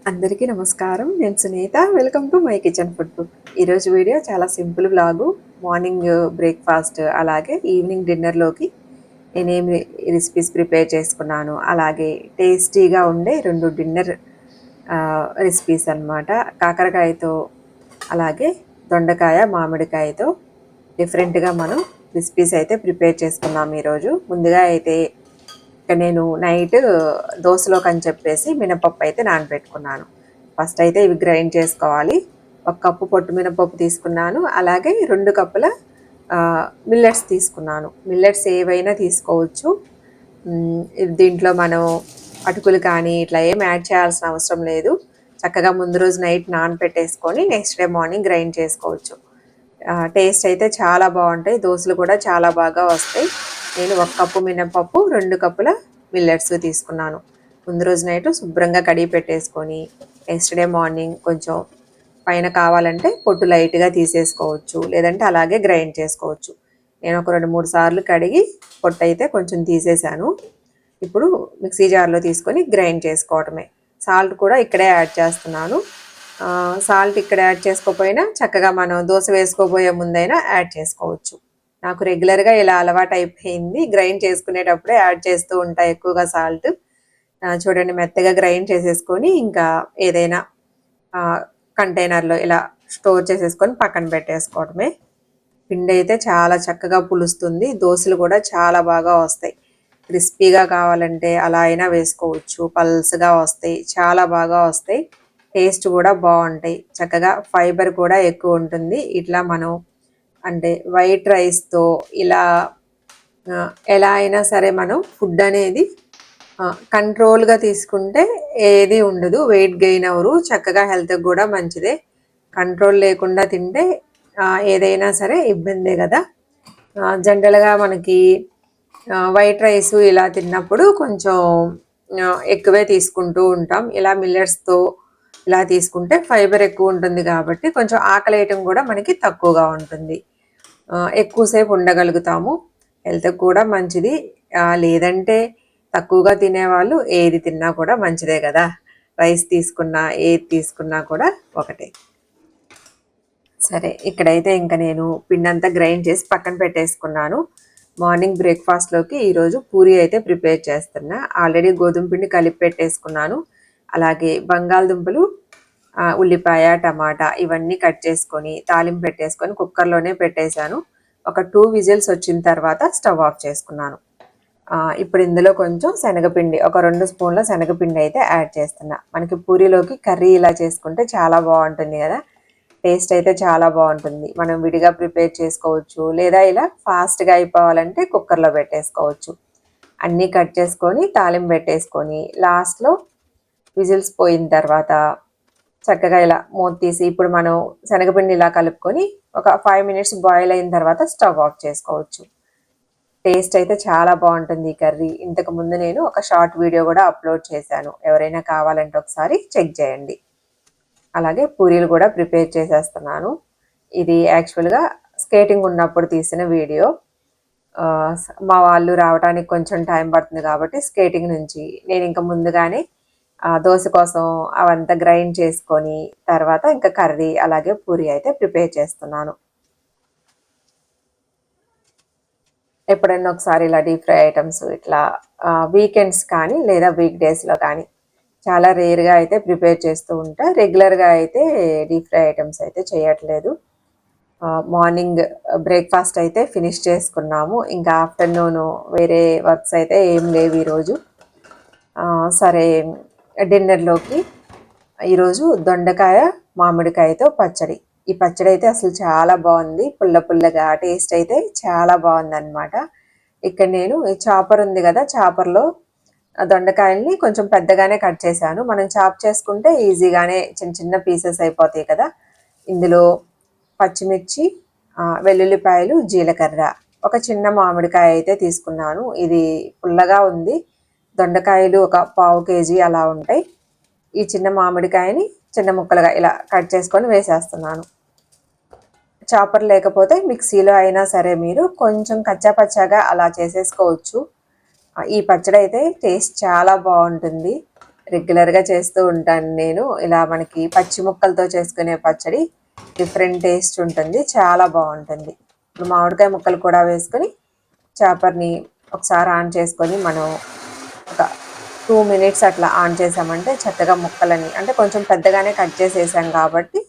అందరికీ నమస్కారం. నేను Sunitha. Welcome to my kitchen food book. ఈరోజు వీడియో చాలా సింపుల్ వ్లాగు. మార్నింగ్ బ్రేక్‌ఫాస్ట్ అలాగే ఈవినింగ్ డిన్నర్‌లోకి నేనేమి రెసిపీస్ ప్రిపేర్ చేసుకున్నాను. అలాగే టేస్టీగా ఉండే 2 డిన్నర్ రెసిపీస్ అన్నమాట. కాకరకాయతో అలాగే దొండకాయ, మామిడికాయతో డిఫరెంట్‌గా మనం రెసిపీస్ అయితే ప్రిపేర్ చేసుకున్నాం ఈరోజు. ముందుగా అయితే ఇక నేను నైట్ దోసలోకని చెప్పేసి మినపప్పు అయితే నానబెట్టుకున్నాను. ఫస్ట్ అయితే ఇవి గ్రైండ్ చేసుకోవాలి. 1 కప్పు పొట్టు మినపప్పు తీసుకున్నాను. అలాగే 2 కప్పుల మిల్లెట్స్ తీసుకున్నాను. మిల్లెట్స్ ఏవైనా తీసుకోవచ్చు. దీంట్లో మనం అటుకులు కానీ ఇట్లా ఏం యాడ్ చేయాల్సిన అవసరం లేదు. చక్కగా ముందు రోజు నైట్ నానబెట్టేసుకొని నెక్స్ట్ డే మార్నింగ్ గ్రైండ్ చేసుకోవచ్చు. టేస్ట్ అయితే చాలా బాగుంటాయి. దోసలు కూడా చాలా బాగా వస్తాయి. నేను 1 కప్పు మినపప్పు 2 కప్పుల మిల్లెట్స్ తీసుకున్నాను. ముందు రోజు నైట్ శుభ్రంగా కడిగి పెట్టేసుకొని నెక్స్ట్ డే మార్నింగ్ కొంచెం పైన కావాలంటే పొట్టు లైట్గా తీసేసుకోవచ్చు, లేదంటే అలాగే గ్రైండ్ చేసుకోవచ్చు. నేను ఒక 2-3 సార్లు కడిగి పొట్టు అయితే కొంచెం తీసేసాను. ఇప్పుడు మిక్సీ జార్లో తీసుకొని గ్రైండ్ చేసుకోవటమే. సాల్ట్ కూడా ఇక్కడే యాడ్ చేస్తున్నాను. సాల్ట్ ఇక్కడ యాడ్ చేసుకోకపోయినా చక్కగా మనం దోశ వేసుకోబోయే ముందైనా యాడ్ చేసుకోవచ్చు. నాకు రెగ్యులర్గా ఇలా అలవాటు అయిపోయింది. గ్రైండ్ చేసుకునేటప్పుడే యాడ్ చేస్తూ ఉంటా ఎక్కువగా సాల్ట్. చూడండి, మెత్తగా గ్రైండ్ చేసేసుకొని ఇంకా ఏదైనా కంటైనర్లో ఇలా స్టోర్ చేసేసుకొని పక్కన పెట్టేసుకోవడమే. పిండి అయితే చాలా చక్కగా పులుస్తుంది. దోశలు కూడా చాలా బాగా వస్తాయి. క్రిస్పీగా కావాలంటే అలా అయినా వేసుకోవచ్చు. పల్స్గా వస్తాయి, చాలా బాగా వస్తాయి. టేస్ట్ కూడా బాగుంటాయి. చక్కగా ఫైబర్ కూడా ఎక్కువ ఉంటుంది. ఇట్లా మనం అంటే వైట్ రైస్తో ఇలా ఎలా అయినా సరే మనం ఫుడ్ అనేది కంట్రోల్గా తీసుకుంటే ఏది ఉండదు, వెయిట్ గెయిన్ అవ్వరు. చక్కగా హెల్త్కి కూడా మంచిదే. కంట్రోల్ లేకుండా తింటే ఏదైనా సరే ఇబ్బందే కదా. జనరల్గా మనకి వైట్ రైస్ ఇలా తిన్నప్పుడు కొంచెం ఎక్కువే తీసుకుంటూ ఉంటాం. ఇలా మిల్లెట్స్తో ఇలా తీసుకుంటే ఫైబర్ ఎక్కువ ఉంటుంది కాబట్టి కొంచెం ఆకలేయటం కూడా మనకి తక్కువగా ఉంటుంది. ఎక్కువసేపు ఉండగలుగుతాము. హెల్త్కి కూడా మంచిది. లేదంటే తక్కువగా తినేవాళ్ళు ఏది తిన్నా కూడా మంచిదే కదా. రైస్ తీసుకున్నా ఏది తీసుకున్నా కూడా ఒకటే. సరే, ఇక్కడైతే ఇంకా నేను పిండి అంతా గ్రైండ్ చేసి పక్కన పెట్టేసుకున్నాను. మార్నింగ్ బ్రేక్ఫాస్ట్లోకి ఈరోజు పూరి అయితే ప్రిపేర్ చేస్తున్నా. ఆల్రెడీ గోధుమ పిండి కలిపి పెట్టేసుకున్నాను. అలాగే బంగాళదుంపలు, ఉల్లిపాయ, టమాటా ఇవన్నీ కట్ చేసుకొని తాలింపు పెట్టేసుకొని కుక్కర్లోనే పెట్టేశాను. ఒక 2 విజిల్స్ వచ్చిన తర్వాత స్టవ్ ఆఫ్ చేసుకున్నాను. ఇప్పుడు ఇందులో కొంచెం శనగపిండి, ఒక 2 స్పూన్ల శనగపిండి అయితే యాడ్ చేస్తున్నా. మనకి పూరీలోకి కర్రీ ఇలా చేసుకుంటే చాలా బాగుంటుంది కదా. టేస్ట్ అయితే చాలా బాగుంటుంది. మనం విడిగా ప్రిపేర్ చేసుకోవచ్చు, లేదా ఇలా ఫాస్ట్గా అయిపోవాలంటే కుక్కర్లో పెట్టేసుకోవచ్చు. అన్నీ కట్ చేసుకొని తాలింపు పెట్టేసుకొని లాస్ట్లో విజిల్స్ పోయిన తర్వాత చక్కగా ఇలా మూత తీసి ఇప్పుడు మనం శనగపిండి ఇలా కలుపుకొని ఒక 5 మినిట్స్ బాయిల్ అయిన తర్వాత స్టవ్ ఆఫ్ చేసుకోవచ్చు. టేస్ట్ అయితే చాలా బాగుంటుంది ఈ కర్రీ. ఇంతకు ముందు నేను ఒక షార్ట్ వీడియో కూడా అప్లోడ్ చేశాను. ఎవరైనా కావాలంటే ఒకసారి చెక్ చేయండి. అలాగే పూరీలు కూడా ప్రిపేర్ చేసేస్తున్నాను. ఇది యాక్చువల్గా స్కేటింగ్ ఉన్నప్పుడు తీసిన వీడియో. మా వాళ్ళు రావడానికి కొంచెం టైం పడుతుంది కాబట్టి స్కేటింగ్ నుంచి నేను ఇంకా ముందుగానే దోశ కోసం అవంతా గ్రైండ్ చేసుకొని తర్వాత ఇంకా కర్రీ అలాగే పూరి అయితే ప్రిపేర్ చేస్తున్నాను. ఎప్పుడైనా ఒకసారి ఇలా డీప్ ఫ్రై ఐటమ్స్ ఇట్లా వీకెండ్స్ కానీ లేదా వీక్ డేస్లో కానీ చాలా రేర్గా అయితే ప్రిపేర్ చేస్తూ ఉంటా. రెగ్యులర్గా అయితే డీప్ ఫ్రై ఐటమ్స్ అయితే చేయట్లేదు. మార్నింగ్ బ్రేక్ఫాస్ట్ అయితే ఫినిష్ చేసుకున్నాము. ఇంకా ఆఫ్టర్నూన్ వేరే వర్క్స్ అయితే ఏం లేవు ఈరోజు. సరే, డిన్నర్లోకి ఈరోజు దొండకాయ మామిడికాయతో పచ్చడి. ఈ పచ్చడి అయితే అసలు చాలా బాగుంది. పుల్ల పుల్లగా టేస్ట్ అయితే చాలా బాగుందన్నమాట. ఇక్కడ నేను చాపర్ ఉంది కదా, చాపర్లో దొండకాయల్ని కొంచెం పెద్దగానే కట్ చేశాను. మనం చాప్ చేసుకుంటే ఈజీగానే చిన్న చిన్న పీసెస్ అయిపోతాయి కదా. ఇందులో పచ్చిమిర్చి, వెల్లుల్లిపాయలు, జీలకర్ర, ఒక చిన్న మామిడికాయ అయితే తీసుకున్నాను. ఇది పుల్లగా ఉంది. దొండకాయలు ఒక 1/2 కేజీ అలా ఉంటాయి. ఈ చిన్న మామిడికాయని చిన్న ముక్కలుగా ఇలా కట్ చేసుకొని వేసేస్తున్నాను. చాపర్ లేకపోతే మిక్సీలో అయినా సరే మీరు కొంచెం కచ్చాపచ్చాగా అలా చేసేసుకోవచ్చు. ఈ పచ్చడి అయితే టేస్ట్ చాలా బాగుంటుంది. రెగ్యులర్గా చేస్తూ ఉంటాను నేను. ఇలా మనకి పచ్చి ముక్కలతో చేసుకునే పచ్చడి డిఫరెంట్ టేస్ట్ ఉంటుంది, చాలా బాగుంటుంది. ఇప్పుడు మామిడికాయ ముక్కలు కూడా వేసుకొని చాపర్ని ఒకసారి ఆన్ చేసుకొని మనం ఒక 2 మినిట్స్ అట్లా ఆన్ చేసామంటే చక్కగా ముక్కలని, అంటే కొంచెం పెద్దగానే కట్ చేసేసాం కాబట్టి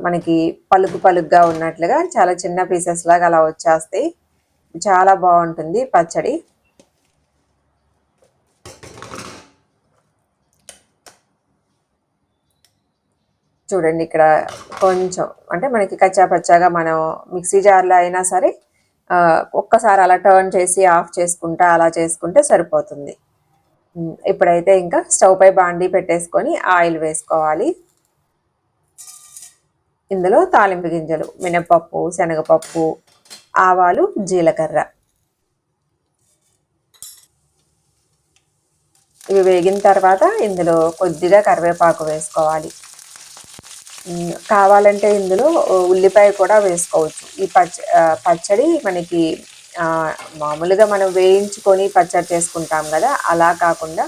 మనకి పలుకు పలుగ్గా ఉన్నట్లుగా చాలా చిన్న పీసెస్ లాగా అలా వచ్చేస్తాయి. చాలా బాగుంటుంది పచ్చడి. చూడండి ఇక్కడ కొంచెం అంటే మనకి కచ్చా పచ్చాగా మనం మిక్సీ జార్లో అయినా సరే ఒక్కసారి అలా టర్న్ చేసి ఆఫ్ చేసుకుంటా అలా చేసుకుంటే సరిపోతుంది. ఇప్పుడైతే ఇంకా స్టవ్ పై బాండీ పెట్టేసుకొని ఆయిల్ వేసుకోవాలి. ఇందులో తాలింపు గింజలు, మినపప్పు, శనగపప్పు, ఆవాలు, జీలకర్ర ఇవి వేగిన తర్వాత ఇందులో కొద్దిగా కరివేపాకు వేసుకోవాలి. కావాలంటే ఇందులో ఉల్లిపాయ కూడా వేసుకోవచ్చు. ఈ పచ్చడి మనకి మామూలుగా మనం వేయించుకొని పచ్చడి చేసుకుంటాం కదా, అలా కాకుండా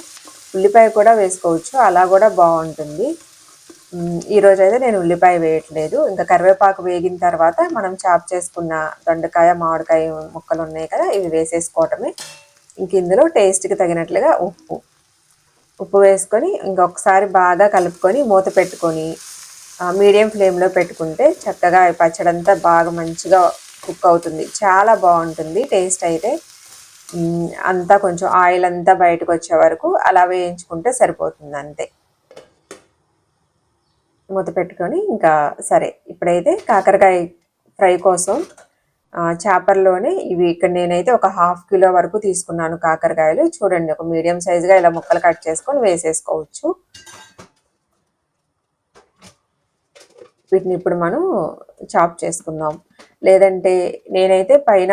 ఉల్లిపాయ కూడా వేసుకోవచ్చు, అలా కూడా బాగుంటుంది. ఈరోజైతే నేను ఉల్లిపాయ వేయట్లేదు. ఇంకా కరివేపాకు వేగిన తర్వాత మనం చాప్ చేసుకున్న దొండకాయ, మామిడికాయ ముక్కలు ఉన్నాయి కదా, ఇవి వేసేసుకోవటమే. ఇంక ఇందులో టేస్ట్కి తగినట్లుగా ఉప్పు వేసుకొని ఇంకొకసారి బాగా కలుపుకొని మూత పెట్టుకొని మీడియం ఫ్లేమ్లో పెట్టుకుంటే చక్కగా పచ్చడి అంతా బాగా మంచిగా కుక్ అవుతుంది. చాలా బాగుంటుంది టేస్ట్ అయితే. అంతా కొంచెం ఆయిల్ అంతా బయటకు వచ్చే వరకు అలా వేయించుకుంటే సరిపోతుంది అంతే. మూత పెట్టుకొని ఇంకా సరే, ఇప్పుడైతే కాకరకాయ ఫ్రై కోసం చాపర్లోనే ఇవి ఇక్కడ నేనైతే ఒక 1/2 కిలో వరకు తీసుకున్నాను కాకరకాయలు. చూడండి, ఒక మీడియం సైజుగా ఇలా ముక్కలు కట్ చేసుకొని వేసేసుకోవచ్చు. వీటిని ఇప్పుడు మనం చాప్ చేసుకుందాం. లేదంటే నేనైతే పైన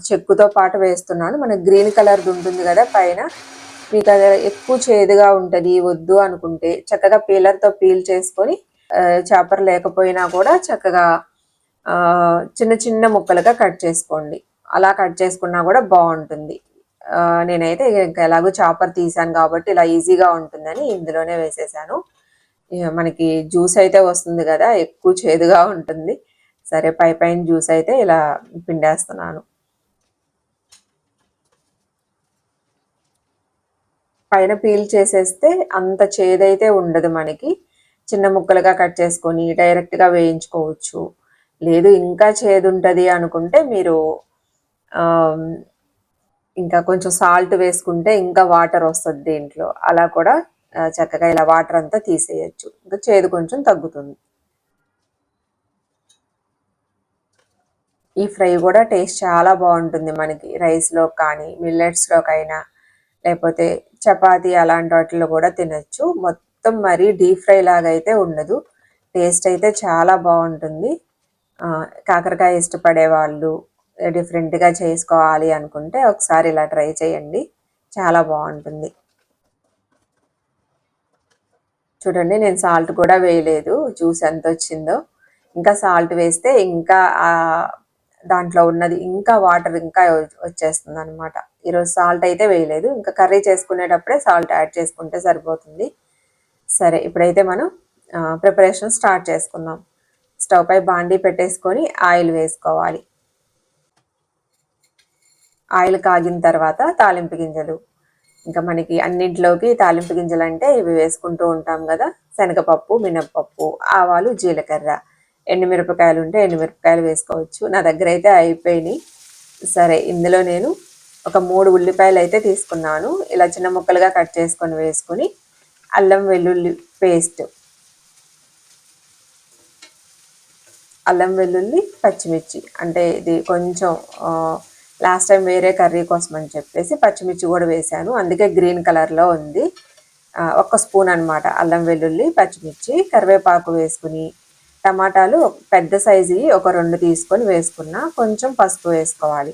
చెక్కుతో పాటు వేస్తున్నాను. మనకు గ్రీన్ కలర్ది ఉంటుంది కదా పైన, మీకు అది ఎక్కువ చేదుగా ఉంటుంది వద్దు అనుకుంటే చక్కగా పీలర్తో పీల్ చేసుకొని చాపర్ లేకపోయినా కూడా చక్కగా చిన్న చిన్న ముక్కలుగా కట్ చేసుకోండి. అలా కట్ చేసుకున్నా కూడా బాగుంటుంది. నేనైతే ఇంకా ఎలాగో చాపర్ తీసాను కాబట్టి ఇలా ఈజీగా ఉంటుందని ఇందులోనే వేసేసాను. మనకి జ్యూస్ అయితే వస్తుంది కదా, ఎక్కువ చేదుగా ఉంటుంది. సరే, పైన జ్యూస్ అయితే ఇలా పిండేస్తున్నాను. పైన పీల్ చేసేస్తే అంత చేదైతే ఉండదు మనకి. చిన్న ముక్కలుగా కట్ చేసుకొని డైరెక్ట్గా వేయించుకోవచ్చు. లేదు ఇంకా చేదు ఉంటుంది అనుకుంటే మీరు ఇంకా కొంచెం సాల్ట్ వేసుకుంటే ఇంకా వాటర్ వస్తుంది దీంట్లో, అలా కూడా చక్కగా ఇలా వాటర్ అంతా తీసేయచ్చు. ఇంకా చేదు కొంచెం తగ్గుతుంది. ఈ ఫ్రై కూడా టేస్ట్ చాలా బాగుంటుంది మనకి రైస్లో కానీ మిల్లెట్స్లోకైనా లేకపోతే చపాతీ అలాంటి వాటిలో కూడా తినచ్చు. మొత్తం మరీ డీప్ ఫ్రై లాగా అయితే ఉండదు. టేస్ట్ అయితే చాలా బాగుంటుంది. కాకరకాయ ఇష్టపడే వాళ్ళు డిఫరెంట్గా చేసుకోవాలి అనుకుంటే ఒకసారి ఇలా ట్రై చేయండి, చాలా బాగుంటుంది. చూడండి, నేను సాల్ట్ కూడా వేయలేదు. జ్యూస్ ఎంత వచ్చిందో. ఇంకా సాల్ట్ వేస్తే ఇంకా దాంట్లో ఉన్నది ఇంకా వాటర్ ఇంకా వచ్చేస్తుంది అనమాట. ఈరోజు సాల్ట్ అయితే వేయలేదు. ఇంకా కర్రీ చేసుకునేటప్పుడే సాల్ట్ యాడ్ చేసుకుంటే సరిపోతుంది. సరే, ఇప్పుడైతే మనం ప్రిపరేషన్ స్టార్ట్ చేసుకుందాం. స్టవ్ పై బాండీ పెట్టేసుకొని ఆయిల్ వేసుకోవాలి. ఆయిల్ కాగిన తర్వాత తాలింపు గింజలు, ఇంకా మనకి అన్నింటిలోకి తాలింపు గింజలు అంటే ఇవి వేసుకుంటూ ఉంటాం కదా, శనగపప్పు, మినప్పప్పు, ఆవాలు, జీలకర్ర, ఎండుమిరపకాయలు ఉంటే ఎండుమిరపకాయలు వేసుకోవచ్చు. నా దగ్గర అయితే అయిపోయినాయి. సరే, ఇందులో నేను ఒక 3 ఉల్లిపాయలు అయితే తీసుకున్నాను. ఇలా చిన్న ముక్కలుగా కట్ చేసుకొని వేసుకొని అల్లం వెల్లుల్లి పేస్ట్, అల్లం వెల్లుల్లి పచ్చిమిర్చి, అంటే ఇది కొంచెం లాస్ట్ టైం వేరే కర్రీ కోసం అని చెప్పేసి పచ్చిమిర్చి కూడా వేసాను, అందుకే గ్రీన్ కలర్లో ఉంది. 1 స్పూన్ అనమాట అల్లం వెల్లుల్లి పచ్చిమిర్చి. కరివేపాకు వేసుకుని టమాటాలు పెద్ద సైజు ఒక 2 తీసుకొని వేసుకున్నా. కొంచెం పసుపు వేసుకోవాలి.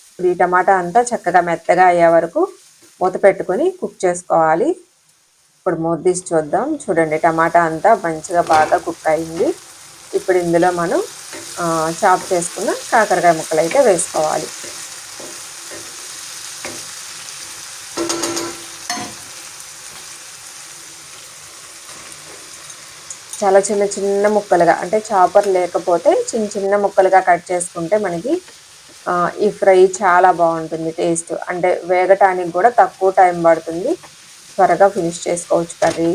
ఇప్పుడు ఈ టమాటా అంతా చక్కగా మెత్తగా అయ్యే వరకు మూత పెట్టుకొని కుక్ చేసుకోవాలి. ఇప్పుడు మూత తీసి చూద్దాం. చూడండి, టమాటా అంతా మంచిగా బాగా కుక్ అయింది. ఇప్పుడు ఇందులో మనం చాప్ చేసుకున్న కాకరకాయ ముక్కలు అయితే వేసుకోవాలి. చాలా చిన్న చిన్న ముక్కలుగా, అంటే చాపర్ లేకపోతే చిన్న చిన్న ముక్కలుగా కట్ చేసుకుంటే మనకి ఈ ఫ్రై చాలా బాగుంటుంది టేస్ట్. అంటే వేగటానికి కూడా తక్కువ టైం పడుతుంది, త్వరగా ఫినిష్ చేసుకోవచ్చు కర్రీ.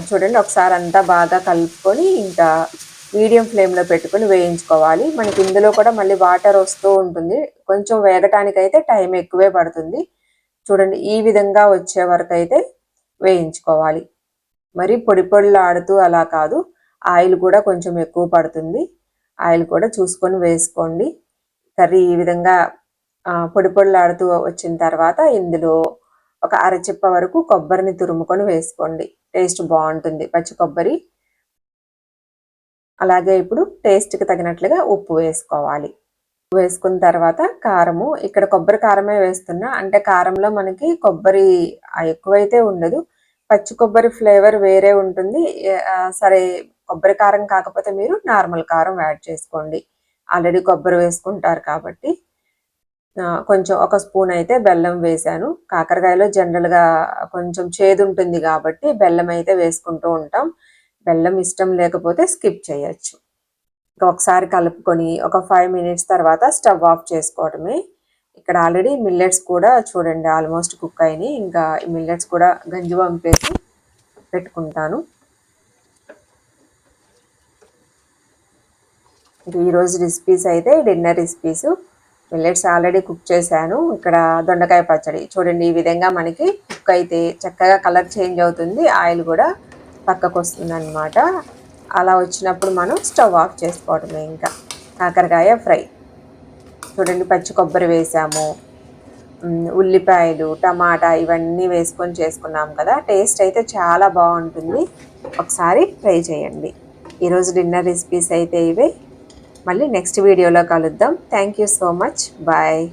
చూడండి, ఒకసారి అంతా బాగా కలుపుకొని ఇంకా మీడియం ఫ్లేమ్లో పెట్టుకొని వేయించుకోవాలి. మనకి ఇందులో కూడా మళ్ళీ వాటర్ వస్తూ ఉంటుంది, కొంచెం వేగటానికైతే టైం ఎక్కువే పడుతుంది. చూడండి, ఈ విధంగా వచ్చే వరకు అయితే వేయించుకోవాలి. మరి పొడి పొడిలాడుతూ అలా కాదు, ఆయిల్ కూడా కొంచెం ఎక్కువ పడుతుంది. ఆయిల్ కూడా చూసుకొని వేసుకోండి. కర్రీ ఈ విధంగా పొడి పొడిలాడుతూ వచ్చిన తర్వాత ఇందులో ఒక అరచిప్ప వరకు కొబ్బరిని తురుముకొని వేసుకోండి, టేస్ట్ బాగుంటుంది పచ్చి కొబ్బరి. అలాగే ఇప్పుడు టేస్ట్కి తగినట్లుగా ఉప్పు వేసుకోవాలి. వేసుకున్న తర్వాత కారము, ఇక్కడ కొబ్బరి కారమే వేస్తున్నా, అంటే కారంలో మనకి కొబ్బరి ఎక్కువైతే ఉండదు, పచ్చి కొబ్బరి ఫ్లేవర్ వేరే ఉంటుంది. సరే, కొబ్బరి కారం కాకపోతే మీరు నార్మల్ కారం యాడ్ చేసుకోండి, ఆల్రెడీ కొబ్బరి వేసుకుంటారు కాబట్టి. కొంచెం ఒక స్పూన్ అయితే బెల్లం వేసాను. కాకరకాయలో జనరల్గా కొంచెం చేదు ఉంటుంది కాబట్టి బెల్లం అయితే వేసుకుంటూ ఉంటాం. బెల్లం ఇష్టం లేకపోతే స్కిప్ చేయొచ్చు. ఇంకా ఒకసారి కలుపుకొని ఒక 5 మినిట్స్ తర్వాత స్టవ్ ఆఫ్ చేసుకోవడమే. ఇక్కడ ఆల్రెడీ మిల్లెట్స్ కూడా చూడండి ఆల్మోస్ట్ కుక్ అయినాయి. ఇంకా మిల్లెట్స్ కూడా గంజి వంపేసి పెట్టుకుంటాను. ఈరోజు రెసిపీస్ అయితే dinner recipes. Millets already cook చేశాను. ఇక్కడ దొండకాయ పచ్చడి చూడండి, ఈ విధంగా మనకి కుక్ అయితే చక్కగా కలర్ చేంజ్ అవుతుంది, ఆయిల్ కూడా పక్కకు వస్తుంది అన్నమాట. అలా వచ్చినప్పుడు మనం స్టవ్ ఆఫ్ చేసుకోవడమే. ఇంకా కాకరకాయ ఫ్రై చూడండి, పచ్చి కొబ్బరి వేసాము, ఉల్లిపాయలు, టమాటా ఇవన్నీ వేసుకొని చేసుకున్నాం కదా, టేస్ట్ అయితే చాలా బాగుంటుంది. ఒకసారి ట్రై చేయండి. ఈరోజు డిన్నర్ రెసిపీస్ అయితే ఇవే. మళ్ళీ నెక్స్ట్ వీడియోలో కలుద్దాం. Thank you so much. Bye.